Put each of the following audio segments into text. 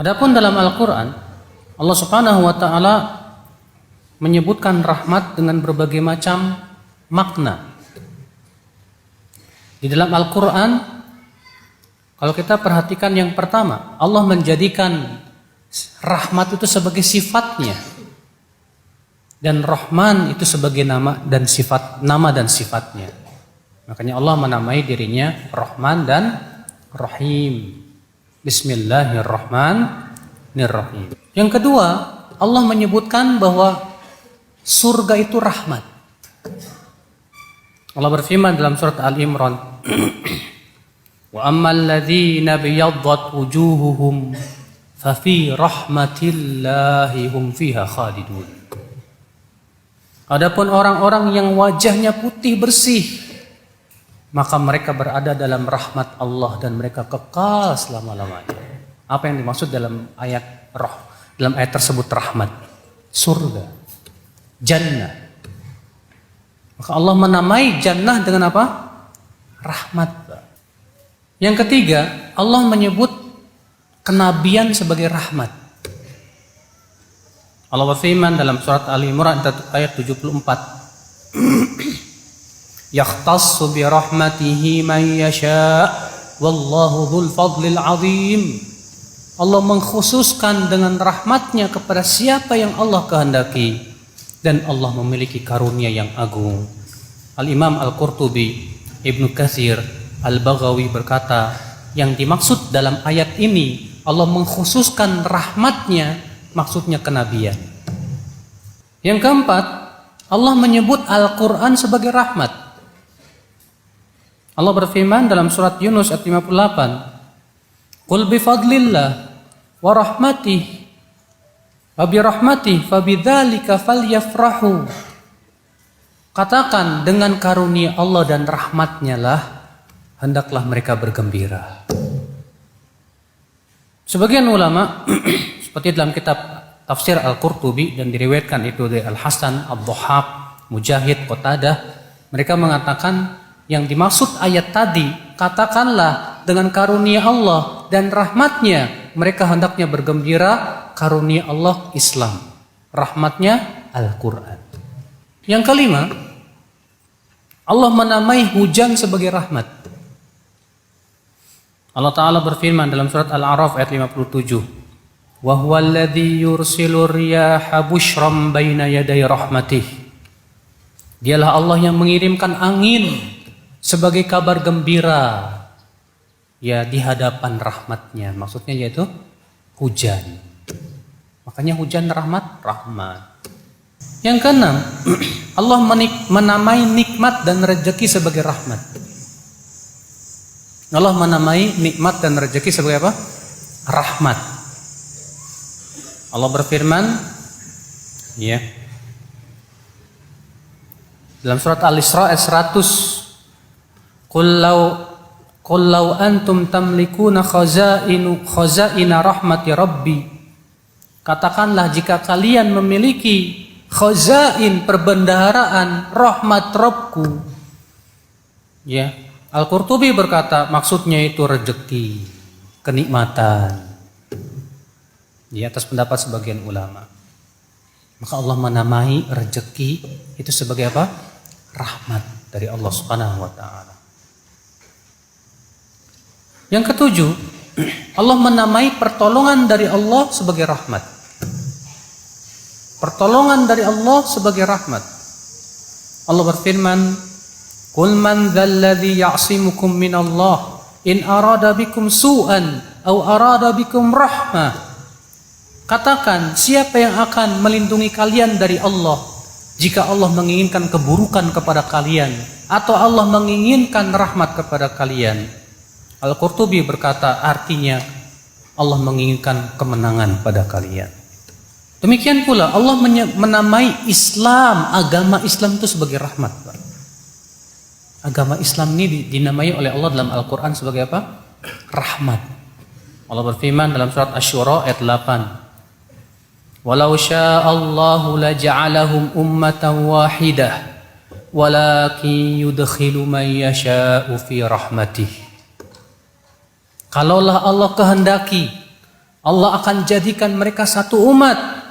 Adapun dalam Al-Quran, Allah Subhanahu wa Ta'ala menyebutkan rahmat dengan berbagai macam makna. Di dalam Al-Quran, kalau kita perhatikan yang pertama, Allah menjadikan rahmat itu sebagai sifatnya, dan Rahman itu sebagai nama dan sifatnya. Makanya Allah menamai dirinya Rahman dan Rahim. Bismillahirrahmanirrahim. Yang kedua, Allah menyebutkan bahwa surga itu rahmat. Allah berfirman dalam surat Al-Imran, "Wa ammal ladzina biyaddat wujuhuhum fa fi rahmatillahi hum fiha khalidun." Adapun orang-orang yang wajahnya putih bersih, maka mereka berada dalam rahmat Allah dan mereka kekal selama-lamanya. Apa yang dimaksud dalam ayat dalam ayat tersebut rahmat? Surga, jannah. Maka Allah menamai jannah dengan apa? Rahmat. Yang ketiga, Allah menyebut kenabian sebagai rahmat. Allah berfirman dalam surat Al-Imran ayat 74. Yakhtassu bi rahmatihi man yasha wallahu dzul fadlil azim. Allah mengkhususkan dengan rahmatnya kepada siapa yang Allah kehendaki, dan Allah memiliki karunia yang agung. Al-Imam Al-Qurtubi, Ibnu Katsir, Al-Baghawi berkata, yang dimaksud dalam ayat ini Allah mengkhususkan rahmatnya, maksudnya kenabian. Yang keempat, Allah menyebut Al-Quran sebagai rahmat. Allah berfirman dalam surat Yunus ayat 58, "Qul bi fadlillah wa rahmatih wa bi rahmatih fabidzalika falyafrahu." Katakan, dengan karunia Allah dan rahmatnya lah hendaklah mereka bergembira. Sebagian ulama seperti dalam kitab Tafsir Al-Qurtubi dan diriwayatkan itu dari Al-Hasan, Ad-Dhahhak, Mujahid, Qatadah, mereka mengatakan yang dimaksud ayat tadi, katakanlah dengan karunia Allah dan rahmatnya mereka hendaknya bergembira. Karunia Allah Islam, rahmatnya Al-Quran. Yang kelima, Allah menamai hujan sebagai rahmat. Allah Ta'ala berfirman dalam surat Al-A'raf ayat 57, "Wa huwa alladzi yursilu riyaha busyran baina yaday rahmatih." Dialah Allah yang mengirimkan angin sebagai kabar gembira ya di hadapan rahmatnya. Maksudnya yaitu hujan. Makanya hujan rahmat. Yang keenam, Allah menamai nikmat dan rezeki sebagai rahmat. Allah menamai nikmat dan rezeki sebagai apa? Rahmat. Allah berfirman, ya, dalam surat Al-Isra ayat 100, Qul law antum tamlikuna khazaina rahmati rabbi. Katakanlah, jika kalian memiliki khazain, perbendaharaan rahmat Rabbku. Ya, Al-Qurtubi berkata maksudnya itu rezeki, kenikmatan. Di atas pendapat sebagian ulama. Maka Allah menamai rezeki itu sebagai apa? Rahmat dari Allah Subhanahu wa Ta'ala. Yang ketujuh, Allah menamai pertolongan dari Allah sebagai rahmat. Pertolongan dari Allah sebagai rahmat. Allah berfirman, "Qul man dzalladzi ya'simukum minallah in arada bikum su'an aw arada bikum rahmah." Katakan, siapa yang akan melindungi kalian dari Allah jika Allah menginginkan keburukan kepada kalian atau Allah menginginkan rahmat kepada kalian? Al-Qurtubi berkata artinya Allah menginginkan kemenangan pada kalian. Demikian pula Allah menamai Islam, agama Islam itu sebagai rahmat. Agama Islam ini dinamai oleh Allah dalam Al-Quran sebagai apa? Rahmat. Allah berfirman dalam surat Asy-Syura ayat 8, "Walau sya'allahu laja'alahum ummatan wahidah walakin yudkhilu man yasha'u fi rahmatih." Kalaulah Allah kehendaki, Allah akan jadikan mereka satu umat.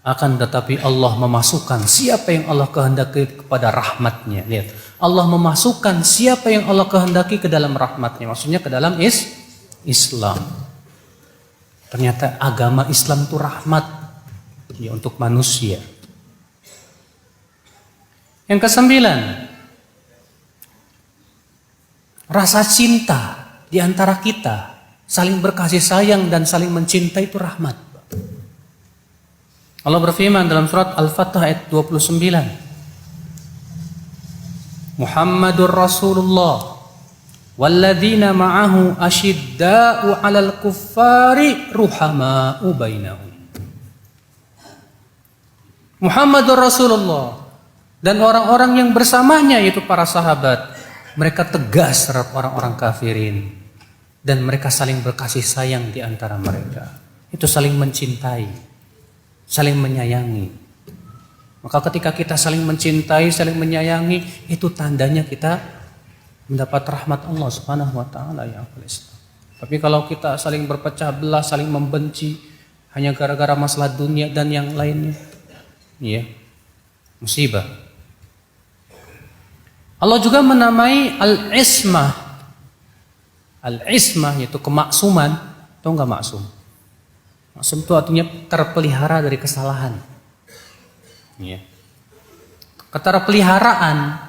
Akan tetapi Allah memasukkan siapa yang Allah kehendaki kepada rahmatnya. Lihat, Allah memasukkan siapa yang Allah kehendaki ke dalam rahmatnya. Maksudnya ke dalam Islam. Ternyata agama Islam itu rahmat ya, untuk manusia. Yang kesembilan, rasa cinta di antara kita, saling berkasih sayang dan saling mencintai itu rahmat. Allah berfirman dalam surat Al-Fatah ayat 29. Muhammadur Rasulullah walladzina ma'ahu asyidda'u 'alal kuffari ruhama'u bainahum. Muhammadur Rasulullah dan orang-orang yang bersamanya yaitu para sahabat, mereka tegas terhadap orang-orang kafirin dan mereka saling berkasih sayang di antara mereka. Itu saling mencintai, saling menyayangi. Maka ketika kita saling mencintai, saling menyayangi, itu tandanya kita mendapat rahmat Allah Subhanahu wa taala ya akhwal Islam. Tapi kalau kita saling berpecah belah, saling membenci hanya gara-gara masalah dunia dan yang lainnya, ya, musibah. Allah juga menamai al-ismah. Al-ismah yaitu kemaksuman. Tahu enggak maksum? Maksum itu artinya terpelihara dari kesalahan. Ya. Keterpeliharaan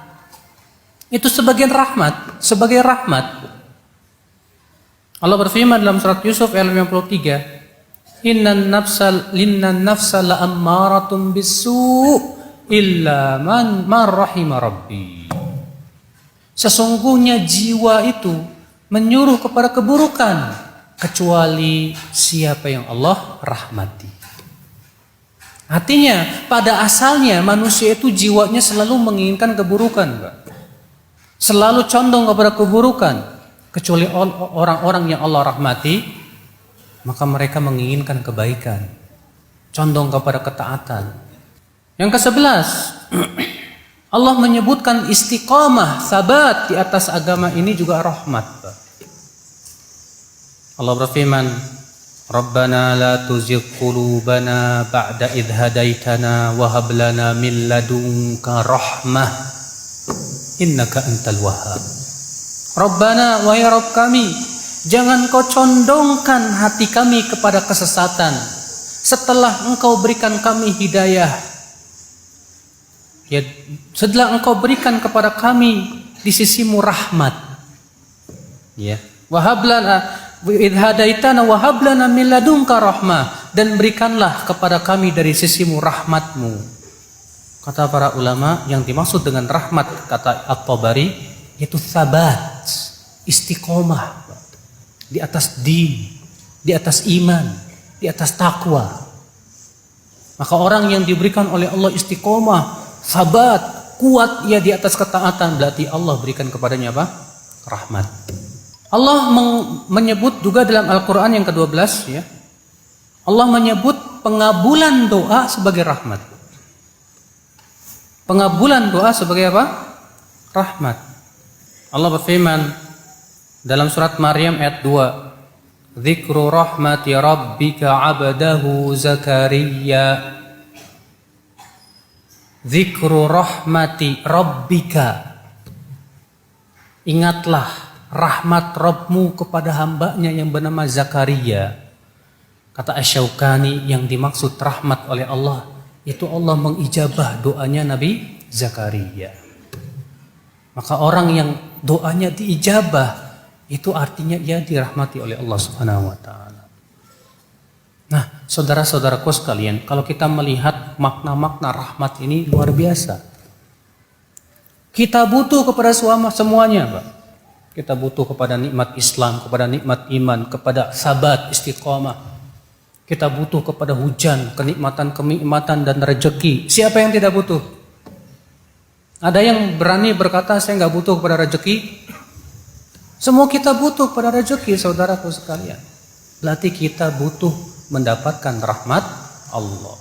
itu sebagian rahmat, sebagai rahmat. Allah berfirman dalam surat Yusuf ayat 53, Innan nafsa la'ammaratun bisu' illa man rahima rabbi. Sesungguhnya jiwa itu menyuruh kepada keburukan kecuali siapa yang Allah rahmati. Artinya pada asalnya manusia itu jiwanya selalu menginginkan keburukan, Pak. Selalu condong kepada keburukan, kecuali orang-orang yang Allah rahmati, maka mereka menginginkan kebaikan, condong kepada ketaatan. Yang ke-11, Allah menyebutkan istiqamah, sabat di atas agama ini juga rahmat. Allah berfirman, Rabbana la tuzigh qulubana ba'da idh hadaitana wa hab lana min ladunka rahmah innaka antal wahhab. Rabbana, wahai Rabb kami, jangan kau condongkan hati kami kepada kesesatan setelah engkau berikan kami hidayah. Ya, setelah engkau berikan kepada kami di sisimu rahmat. Ya, wahablana idh hadaitana wahablana min ladunka rahmah, dan berikanlah kepada kami dari sisimu rahmatmu. Kata para ulama, yang dimaksud dengan rahmat, kata At-Tabari, yaitu sabat, istiqomah di atas din, di atas iman, di atas takwa. Maka orang yang diberikan oleh Allah istiqomah, sabat, kuat ia di atas ketaatan, berarti Allah berikan kepadanya apa? Rahmat. Allah menyebut juga dalam Al-Quran yang ke-12, ya, Allah menyebut pengabulan doa sebagai rahmat. Pengabulan doa sebagai apa? Rahmat. Allah berfirman dalam surat Maryam ayat 2, Dzikru rahmati rabbika 'abdahu Zakaria. Dzikru rahmati rabbika. Ingatlah rahmat Rabbmu kepada hambanya yang bernama Zakaria. Kata Asy-Syaukani, yang dimaksud rahmat oleh Allah itu Allah mengijabah doanya Nabi Zakaria. Maka orang yang doanya diijabah itu artinya ia dirahmati oleh Allah Subhanahu wa taala. Nah, saudara-saudaraku sekalian, kalau kita melihat makna-makna rahmat ini luar biasa. Kita butuh kepada semuanya, Pak. Kita butuh kepada nikmat Islam, kepada nikmat iman, kepada sabat, istiqomah. Kita butuh kepada hujan, kenikmatan dan rezeki. Siapa yang tidak butuh? Ada yang berani berkata saya nggak butuh kepada rezeki? Semua kita butuh kepada rezeki, saudaraku sekalian. Berarti kita butuh mendapatkan rahmat Allah.